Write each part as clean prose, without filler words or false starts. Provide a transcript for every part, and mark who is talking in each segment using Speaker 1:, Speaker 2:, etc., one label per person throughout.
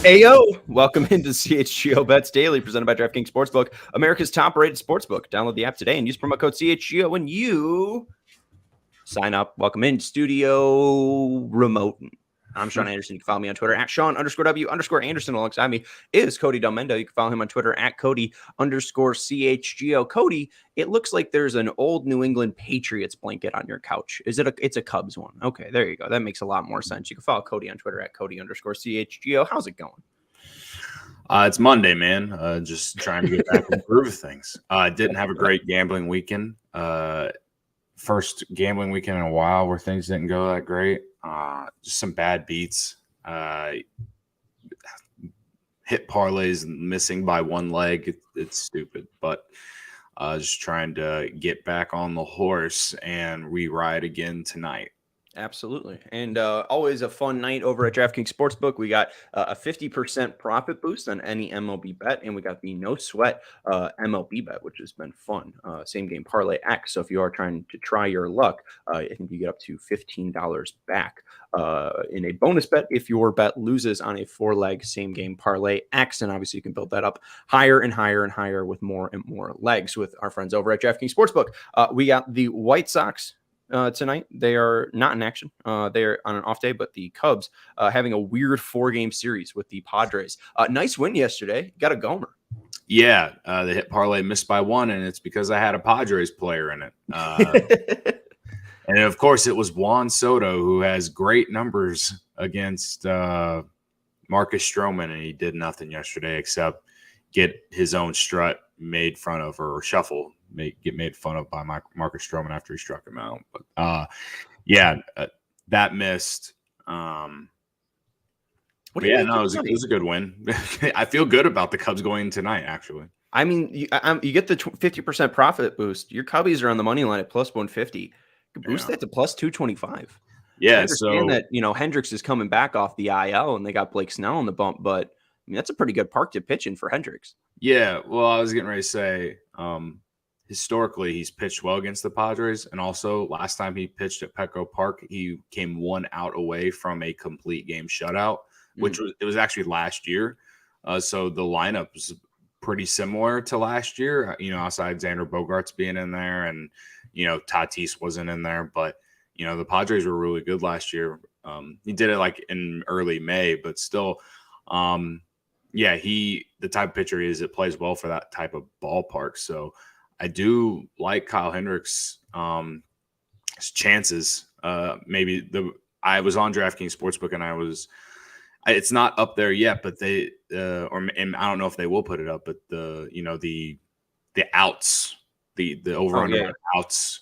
Speaker 1: Heyo, welcome into CHGO Bets Daily, presented by DraftKings Sportsbook, America's top-rated sportsbook. Download the app today and use promo code CHGO when you sign up. Welcome in studio remote. I'm Sean Anderson. You can follow me on Twitter at Sean_W_Anderson. Alongside me is Cody Delmendo. You can follow him on Twitter at Cody_CHGO. Cody, it looks like there's an old New England Patriots blanket on your couch. It's a Cubs one? Okay, there you go. That makes a lot more sense. You can follow Cody on Twitter at Cody_CHGO. How's it going?
Speaker 2: It's Monday, man. Just trying to get back and improve things. Didn't have a great gambling weekend. First gambling weekend in a while where things didn't go that great. Just some bad beats. Hit parlays missing by one leg. It's stupid, but just trying to get back on the horse and re-ride again tonight.
Speaker 1: Absolutely. And always a fun night over at DraftKings Sportsbook. We got a 50% profit boost on any MLB bet, and we got the no sweat MLB bet, which has been fun. Same game parlay X. So if you are trying to try your luck, I think you get up to $15 back in a bonus bet if your bet loses on a 4-leg same game parlay X. And obviously you can build that up higher and higher and higher with more and more legs with our friends over at DraftKings Sportsbook. We got the White Sox tonight. They are not in action. They are on an off day, but the Cubs having a weird 4-game series with the Padres. Nice win yesterday. Got a gomer.
Speaker 2: Yeah, the hit parlay missed by one, and it's because I had a Padres player in it. And of course, it was Juan Soto, who has great numbers against Marcus Stroman, and he did nothing yesterday except get his own strut made fun of, or shuffle get made fun of by Marcus Stroman after he struck him out. But that missed. It was a good win. I feel good about the Cubs going tonight, actually.
Speaker 1: I mean, you get the 50% profit boost. Your Cubbies are on the money line at plus 150. You can boost that to plus 225.
Speaker 2: Yeah,
Speaker 1: I understand that Hendricks is coming back off the IL, and they got Blake Snell on the bump, but I mean that's a pretty good park to pitch in for Hendricks.
Speaker 2: Yeah, well, I was getting ready to say, historically, he's pitched well against the Padres. And also, last time he pitched at Petco Park, he came 1 out away from a complete game shutout, which was actually last year. So the lineup is pretty similar to last year, outside Xander Bogaerts being in there and, Tatis wasn't in there. But, the Padres were really good last year. He did it like in early May, but still, the type of pitcher he is, it plays well for that type of ballpark. So I do like Kyle Hendricks' chances. I was on DraftKings Sportsbook and it's not up there yet, but and I don't know if they will put it up, but the outs, the over under outs,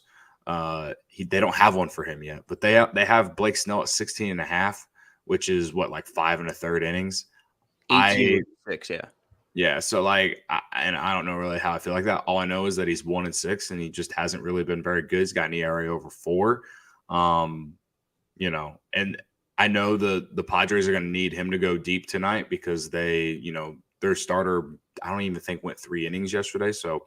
Speaker 2: they don't have one for him yet, but they have Blake Snell at 16.5, which is like 5 1/3 innings.
Speaker 1: 18-6, yeah.
Speaker 2: Yeah, so and I don't know really how I feel like that. All I know is that he's 1-6, and he just hasn't really been very good. He's got an ERA over 4, and I know the Padres are going to need him to go deep tonight because they, their starter, I don't even think went 3 innings yesterday. So,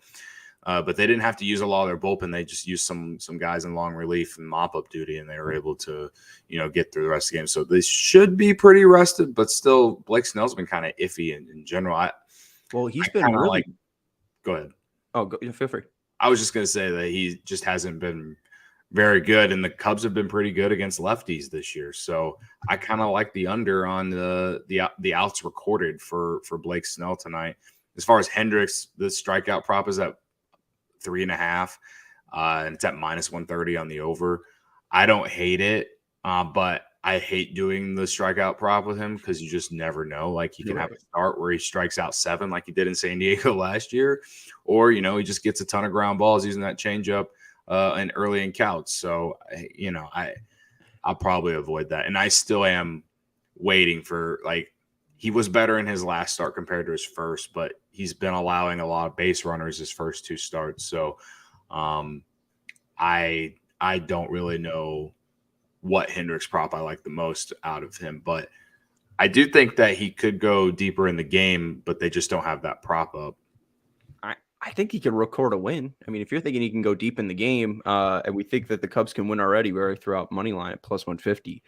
Speaker 2: but they didn't have to use a lot of their bullpen. They just used some guys in long relief and mop up duty, and they were able to, get through the rest of the game. So they should be pretty rested, but still, Blake Snell's been kind of iffy in general.
Speaker 1: He's been really.
Speaker 2: Go ahead.
Speaker 1: Oh, feel free.
Speaker 2: I was just going to say that he just hasn't been very good, and the Cubs have been pretty good against lefties this year. So I kind of like the under on the outs recorded for Blake Snell tonight. As far as Hendricks, the strikeout prop is at 3.5, and it's at minus 130 on the over. I don't hate it, but I hate doing the strikeout prop with him because you just never know. Like he can have a start where he strikes out 7 like he did in San Diego last year, or he just gets a ton of ground balls using that changeup and early in counts. So I'll probably avoid that. And I still am waiting for he was better in his last start compared to his first, but he's been allowing a lot of base runners his first 2 starts. So I don't really know what Hendricks prop I like the most out of him, but I do think that he could go deeper in the game, but they just don't have that prop up.
Speaker 1: I think he can record a win. I mean, if you're thinking he can go deep in the game, and we think that the Cubs can win already, we already threw out money line at plus 150.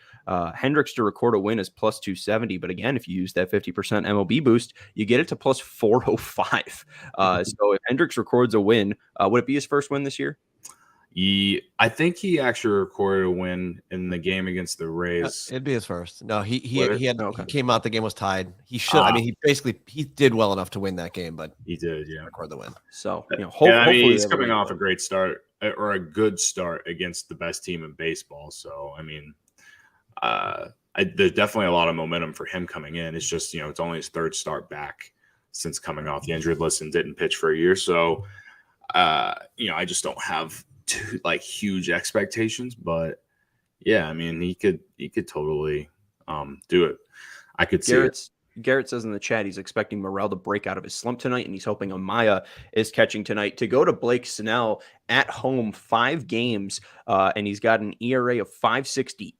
Speaker 1: Hendricks to record a win is plus 270. But again, if you use that 50% MLB boost, you get it to plus 405. So if Hendricks records a win, would it be his first win this year?
Speaker 2: I think he actually recorded a win in the game against the Rays.
Speaker 3: It'd be his first. No, he came out. The game was tied. He should. I mean, he did well enough to win that game, but
Speaker 2: he did,
Speaker 3: record the win.
Speaker 1: So
Speaker 2: hopefully he's coming off a great start or a good start against the best team in baseball. So I mean, there's definitely a lot of momentum for him coming in. It's just it's only his 3rd start back since coming off the injured list and didn't pitch for a year. So I just don't have huge expectations, but yeah, I mean he could totally do it. I could see it.
Speaker 1: Garrett says in the chat he's expecting Morel to break out of his slump tonight, and he's hoping Amaya is catching tonight. To go to Blake Snell at home, 5 games, and he's got an ERA of 5.68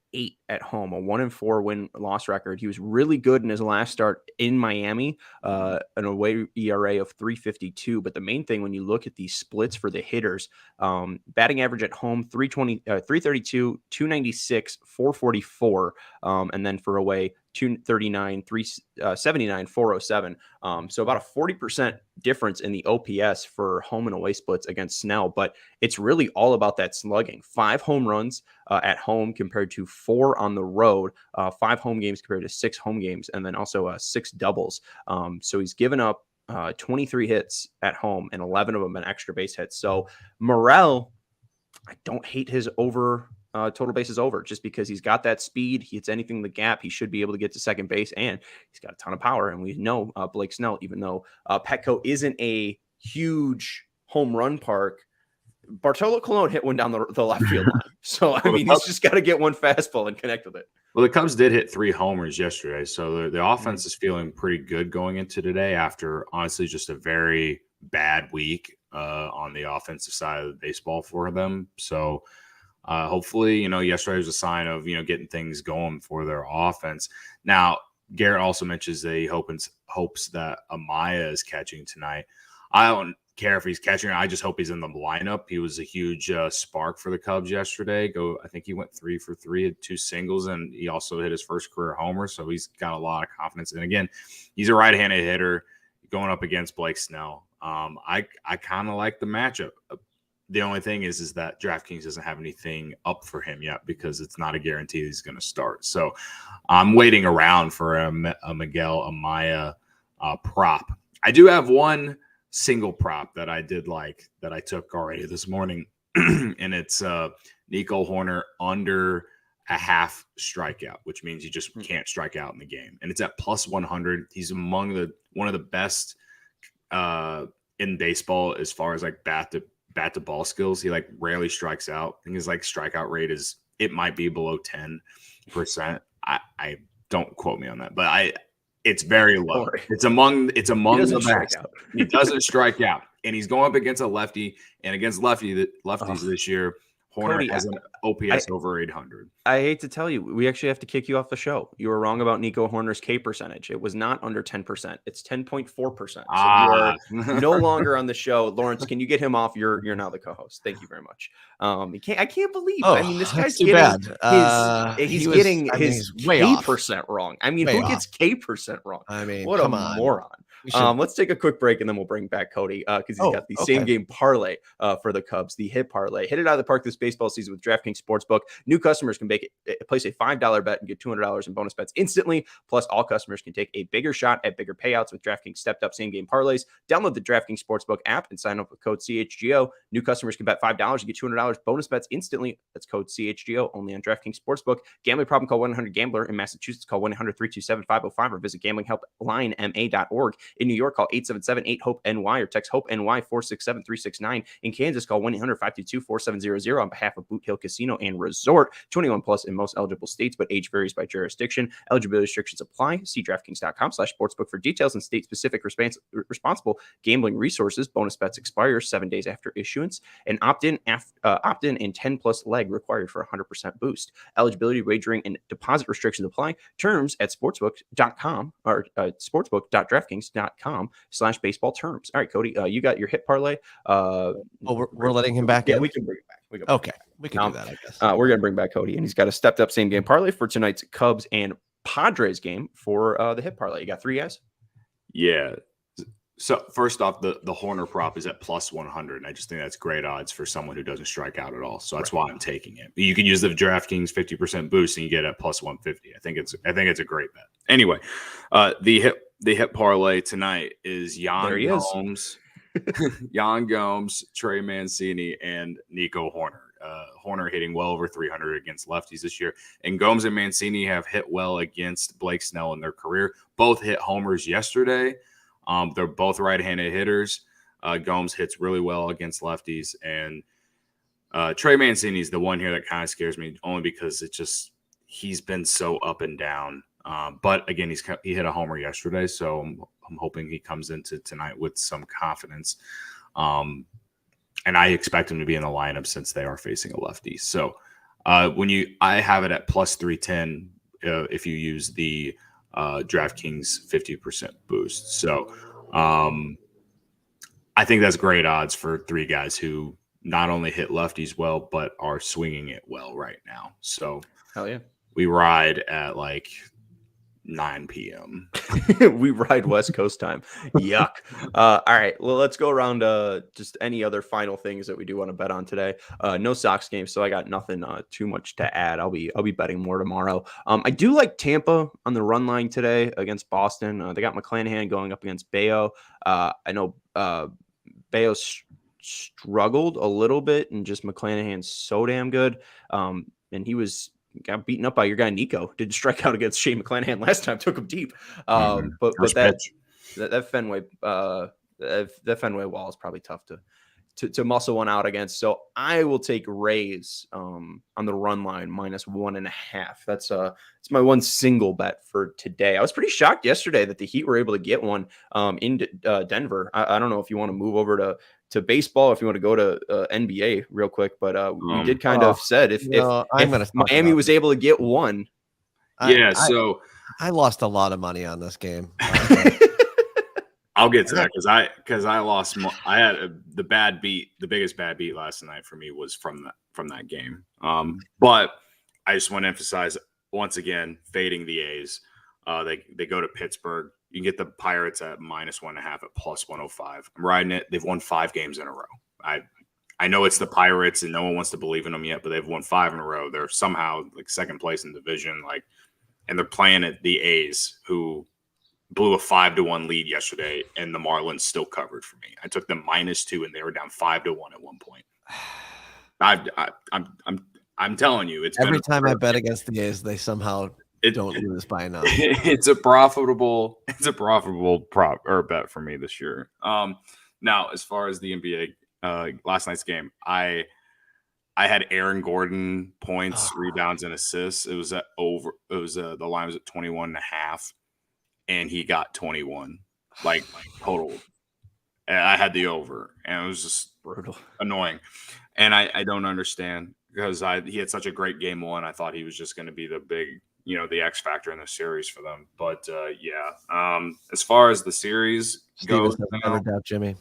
Speaker 1: at home, a 1-4 win-loss record. He was really good in his last start in Miami, an away ERA of 3.52. But the main thing when you look at these splits for the hitters, batting average at home 332, 296, 444, and then for away 239, 379, 407. So about a 40% difference in the OPS for home and away splits against Snell. But it's really all about that slugging. 5 home runs at home compared to 4 on the road, 5 home games compared to 6 home games, and then also 6 doubles. So he's given up 23 hits at home, and 11 of them an extra base hits. So Morel, I don't hate his total bases over, just because he's got that speed. He hits anything in the gap. He should be able to get to second base, and he's got a ton of power. And we know Blake Snell, even though Petco isn't a huge home run park, Bartolo Colon hit one down the left field line. So, I mean, he's just got to get one fastball and connect with it.
Speaker 2: Well, the Cubs did hit 3 homers yesterday, so the offense is feeling pretty good going into today after, honestly, just a very bad week on the offensive side of the baseball for them. So, hopefully, yesterday was a sign of, getting things going for their offense. Now, Garrett also mentions that he hopes that Amaya is catching tonight. I don't care if he's catching. I just hope he's in the lineup. He was a huge spark for the Cubs yesterday. I think he went 3 for 3, had 2 singles, and he also hit his first career homer. So he's got a lot of confidence. And again, he's a right-handed hitter going up against Blake Snell. I kind of like the matchup. The only thing is that DraftKings doesn't have anything up for him yet because it's not a guarantee he's going to start. So I'm waiting around for a Miguel Amaya prop. I do have one single prop that I did like that I took already this morning, and it's Nico Hoerner under a half strikeout, which means you just can't strike out in the game, and it's at plus 100. He's one of the best in baseball as far as bat to ball skills. He rarely strikes out. I think his strikeout rate it might be below 10%. I don't quote me on that, but it's very low. It's among the best. He doesn't strike out, and he's going up against a lefty, and against lefties this year, Hoerner
Speaker 1: Cody,
Speaker 2: has an OPS over 800.
Speaker 1: I hate to tell you, we actually have to kick you off the show. You were wrong about Nico Hoerner's K percentage. It was not under 10%. It's 10.4%. So you are no longer on the show. Lawrence, can you get him off? You're now the co-host. Thank you very much. I can't believe. I mean, this guy's getting his K percent wrong. I mean, who gets K percent wrong?
Speaker 3: I mean,
Speaker 1: what
Speaker 3: come
Speaker 1: a
Speaker 3: on.
Speaker 1: moron. Let's take a quick break and then we'll bring back Cody because he's got the same game parlay for the Cubs, the hit parlay. Hit it out of the park this baseball season with DraftKings Sportsbook. New customers can place a $5 bet and get $200 in bonus bets instantly. Plus, all customers can take a bigger shot at bigger payouts with DraftKings stepped up same game parlays. Download the DraftKings Sportsbook app and sign up with code CHGO. New customers can bet $5 and get $200 bonus bets instantly. That's code CHGO only on DraftKings Sportsbook. Gambling problem? Call 1-800-GAMBLER. In Massachusetts, call 1-800-327-505 or visit gamblinghelplinema.org. In New York, call 877-8-HOPE-NY or text HOPE-NY 467-369. In Kansas, call 1-800-522-4700 on behalf of Boot Hill Casino and Resort. 21 plus in most eligible states, but age varies by jurisdiction. Eligibility restrictions apply. See DraftKings.com/sportsbook for details and state-specific responsible gambling resources. Bonus bets expire 7 days after issuance. And opt-in and 10-plus leg required for a 100% boost. Eligibility, wagering, and deposit restrictions apply. Terms at sportsbook.com or sportsbook.draftkings.com/baseball terms. All right, Cody, you got your hit parlay.
Speaker 3: We're letting him back in?
Speaker 1: We can bring it back.
Speaker 3: We can do that, I guess.
Speaker 1: We're going to bring back Cody, and he's got a stepped up same game parlay for tonight's Cubs and Padres game for the hit parlay. You got 3 guys?
Speaker 2: Yeah. So first off, the Hoerner prop is at plus 100. And I just think that's great odds for someone who doesn't strike out at all. So that's why I'm taking it. You can use the DraftKings 50% boost and you get it at plus 150. I think it's a great bet. Anyway, the hit parlay tonight is Yan Gomes, Trey Mancini, and Nico Hoerner. Hoerner hitting well over 300 against lefties this year. And Gomes and Mancini have hit well against Blake Snell in their career. Both hit homers yesterday. They're both right-handed hitters. Gomes hits really well against lefties. And Trey Mancini is the one here that kind of scares me, only because he's been so up and down. But again, he hit a homer yesterday, so I'm hoping he comes into tonight with some confidence. And I expect him to be in the lineup since they are facing a lefty. So I have it at plus 310 if you use the DraftKings 50% boost. So I think that's great odds for 3 guys who not only hit lefties well, but are swinging it well right now. So
Speaker 1: hell yeah,
Speaker 2: we ride at like 9 p.m.
Speaker 1: We ride West Coast time. Yuck. All right. Well, let's go around just any other final things that we do want to bet on today. No Sox game, so I got nothing too much to add. I'll be betting more tomorrow. I do like Tampa on the run line today against Boston. They got McClanahan going up against Bayo. I know Bayo struggled a little bit, and just McClanahan's so damn good. And he got beaten up by your guy Nico. Didn't strike out against Shane McClanahan last time. Took him deep. But that Fenway that Fenway wall is probably tough to muscle one out against. So I will take Rays on the run line -1.5. That's it's my one single bet for today. I was pretty shocked yesterday that the Heat were able to get one in Denver. I don't know if you want to move over to baseball, if you want to go to NBA real quick, but we did kind of said if Miami was able to get one.
Speaker 2: I
Speaker 3: lost a lot of money on this game.
Speaker 2: I'll get to that because I lost. I had the biggest bad beat last night for me was from that game. But I just want to emphasize once again, fading the A's. They go to Pittsburgh. You can get the Pirates at -1.5 at plus 105. I'm riding it. They've won 5 games in a row. I know it's the Pirates and no one wants to believe in them yet, but they've won 5 in a row. They're somehow like second place in the division, and they're playing at the A's, who blew a 5-1 lead yesterday, and the Marlins still covered for me. I took them -2, and they were down 5-1 at one point. I'm telling you, it's
Speaker 3: every time I bet against the A's, they somehow don't lose by enough.
Speaker 2: It's a profitable prop or bet for me this year. Now, as far as the NBA, last night's game, I had Aaron Gordon points, rebounds, and assists. It was over. It was the line was at 21.5. And he got 21, like total. And I had the over, and it was just brutal, annoying. And I don't understand because he had such a great game 1. I thought he was just going to be the big, the X factor in the series for them. But as far as the series goes,
Speaker 3: never doubt Jimmy.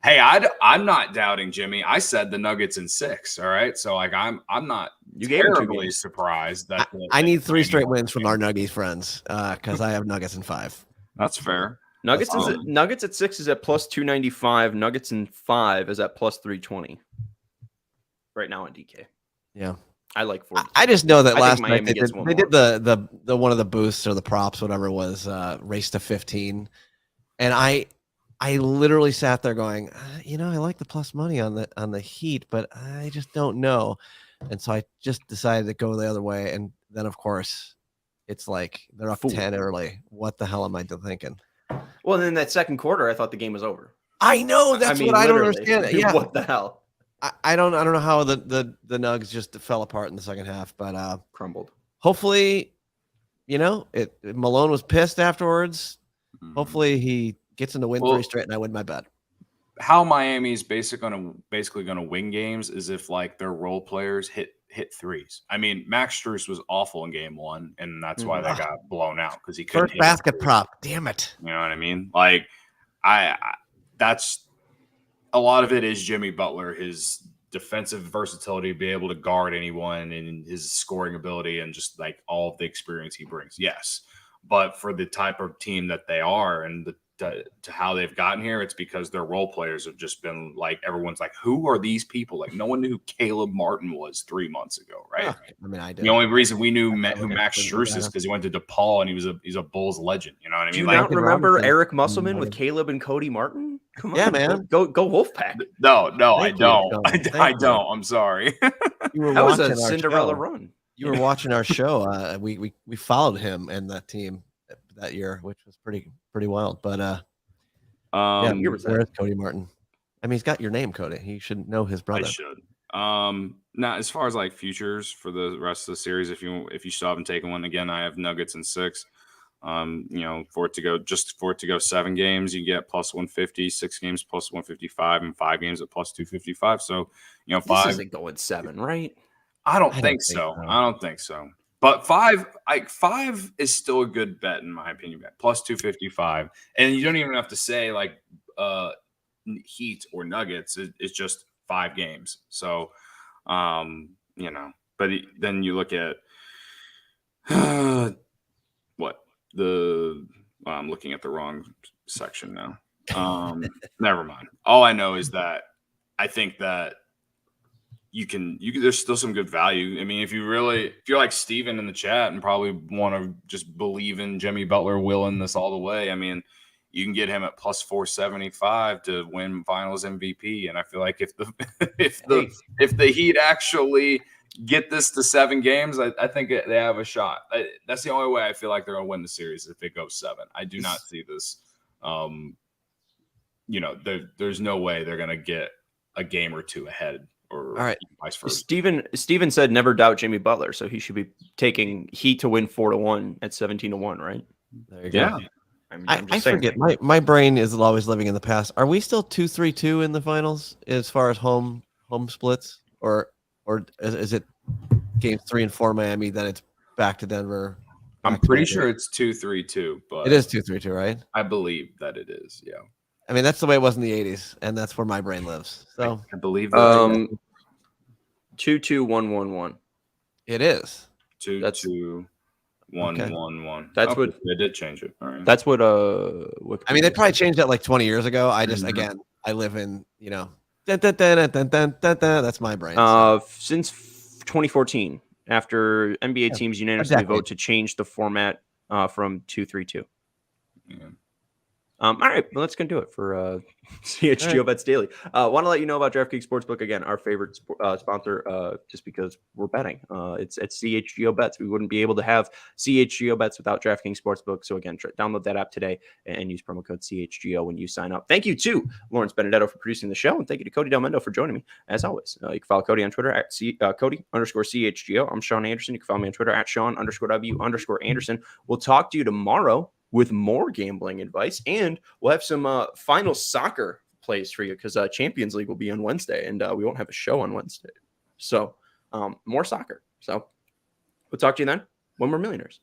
Speaker 2: Hey, I'm not doubting Jimmy. I said the Nuggets in 6. All right, so I'm not terribly surprised that
Speaker 3: I need 3 straight wins from our Nuggies friends because I have Nuggets in 5.
Speaker 2: That's fair.
Speaker 1: Nuggets at 6 is at plus 295. Nuggets in 5 is at plus 320. Right now on DK.
Speaker 3: Yeah.
Speaker 1: I like 4.
Speaker 3: I just know that last night they did the one of the boosts or the props, whatever it was, race to 15. And I literally sat there going, I like the plus money on the Heat, but I just don't know. And so I just decided to go the other way. And then, of course, it's like they're up 10 early. What the hell am I thinking?
Speaker 1: Well, then that second quarter, I thought the game was over.
Speaker 3: I know. That's what I don't understand. Yeah.
Speaker 1: What the hell?
Speaker 3: I don't know how the Nugs just fell apart in the second half, but
Speaker 1: crumbled.
Speaker 3: Hopefully, Malone was pissed afterwards. Hopefully he gets into win 3 straight and I win my bet.
Speaker 2: How Miami's basically gonna win games is if like their role players hit threes. I mean, Max Strus was awful in game 1, and that's why they got blown out because he couldn't
Speaker 3: hit basket prop. Damn it.
Speaker 2: You know what I mean? Like that's a lot of it is Jimmy Butler, his defensive versatility, be able to guard anyone, and his scoring ability, and just like all of the experience he brings. Yes, but for the type of team that they are, and to how they've gotten here, it's because their role players have just been like, everyone's like, who are these people? Like, no one knew who Caleb Martin was 3 months ago, right?
Speaker 3: I mean, I did.
Speaker 2: The only reason we knew who Max Strus is because he went to DePaul and he's a Bulls legend. You know what I mean?
Speaker 1: Do you not remember Eric Musselman with Caleb and Cody Martin? Come on,
Speaker 3: man.
Speaker 1: Go Wolfpack.
Speaker 2: No, I don't. I don't. I'm sorry.
Speaker 1: That was a Cinderella run.
Speaker 3: You were watching our show. We followed him and that team that year, which was pretty wild. But where's Cody Martin? I mean, he's got your name, Cody. He should know his brother.
Speaker 2: I should. Now, as far as like futures for the rest of the series, if you still haven't taken one, again, I have Nuggets in 6. For it to go 7 games, you get plus 150, 6 games plus 155, and 5 games at plus 255. So, 5
Speaker 1: this isn't going 7, right?
Speaker 2: I don't think so. I don't think so. But 5 is still a good bet in my opinion. Plus 255, and you don't even have to say like Heat or Nuggets. It's just 5 games. So, But then you look at I'm looking at the wrong section now. Never mind. All I know is that I think that you can there's still some good value. I mean, if you're like Steven in the chat and probably want to just believe in Jimmy Butler willing this all the way, I mean, you can get him at plus 475 to win finals MVP. And I feel like if the Heat actually get this to 7 games, I think they have a shot. That's the only way I feel like they're going to win the series if it goes 7. I do not see this. There's no way they're going to get a game or 2 ahead. Or
Speaker 1: all right, vice versa. Steven said never doubt Jimmy Butler, so he should be taking Heat to win 4-1 at 17-1, right?
Speaker 3: There you go. I forget. My brain is always living in the past. Are we still 2-3-2 in the finals as far as home splits, or is it games 3 and 4 Miami? Then it's back to Denver.
Speaker 2: I'm pretty sure it's 2-3-2, but
Speaker 3: it is 2-3-2, right?
Speaker 2: I believe that it is. Yeah.
Speaker 3: I mean, that's the way it was in the 80s, and that's where my brain lives. So
Speaker 2: I believe that.
Speaker 1: 2-2-1-1-1.
Speaker 3: It is
Speaker 2: 2-2-1-1-1.
Speaker 1: That's what
Speaker 2: they did change it. All right.
Speaker 1: That's what
Speaker 3: I mean, they probably changed that like 20 years ago. I just again, I live in that's my brain.
Speaker 1: Since 2014, after NBA teams unanimously vote to change the format from 2-3-2.
Speaker 2: Yeah.
Speaker 1: All right, well, let's go do it for CHGO Bets Daily. Want to let you know about DraftKings Sportsbook, again, our favorite sponsor, just because we're betting. It's at CHGO Bets. We wouldn't be able to have CHGO Bets without DraftKings Sportsbook. So again, download that app today and use promo code CHGO when you sign up. Thank you to Lawrence Benedetto for producing the show, and thank you to Cody Delmendo for joining me, as always. You can follow Cody on Twitter at Cody_CHGO. I'm Sean Anderson. You can follow me on Twitter at Sean_W_Anderson. We'll talk to you tomorrow with more gambling advice, and we'll have some final soccer plays for you because Champions League will be on Wednesday, and we won't have a show on Wednesday. So more soccer. So we'll talk to you then when we're millionaires.